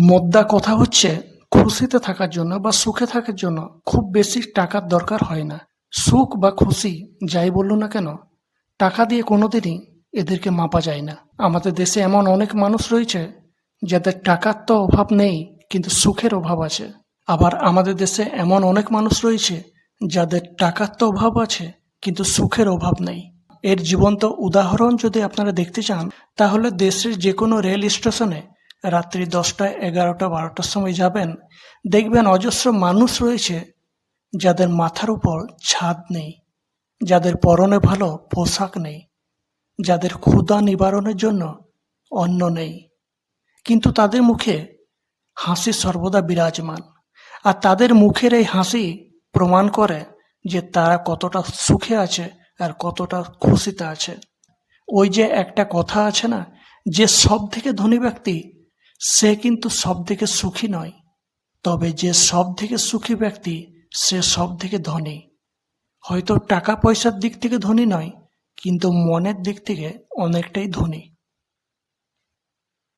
মোদ্দা কথা হচ্ছে, খুশিতে থাকার জন্য বা সুখে থাকার জন্য খুব বেশি টাকার দরকার হয় না। সুখ বা খুশি যাই বলুন না কেন, টাকা দিয়ে কোনোদিনই এদেরকে মাপা যায় না। আমাদের দেশে এমন অনেক মানুষ রয়েছে যাদের টাকার তো অভাব নেই, কিন্তু সুখের অভাব আছে। আবার আমাদের দেশে এমন অনেক মানুষ রয়েছে যাদের টাকার তো অভাব আছে, কিন্তু সুখের অভাব নেই। এর জীবন্ত উদাহরণ যদি আপনারা দেখতে চান, তাহলে দেশের যে কোনো রেল স্টেশনে রাত্রি 10টা, 11টা, 12টার সময় যাবেন, দেখবেন অজস্র মানুষ রয়েছে যাদের মাথার উপর ছাদ নেই, যাদের পরনে ভালো পোশাক নেই, যাদের ক্ষুধা নিবারণের জন্য অন্ন নেই, কিন্তু তাদের মুখে হাসি সর্বদা বিরাজমান। আর তাদের মুখের এই হাসি প্রমাণ করে যে তারা কতটা সুখে আছে আর কতটা খুশিতে আছে। ওই যে একটা কথা আছে না, যে সব থেকে ধনী ব্যক্তি সে কিন্তু সব থেকে সুখী নয়, তবে যে সব থেকে সুখী ব্যক্তি সে সব থেকে ধনী। হয়তো টাকা পয়সার দিক থেকে ধনী নয়, কিন্তু মনের দিক থেকে অনেকটাই ধনী।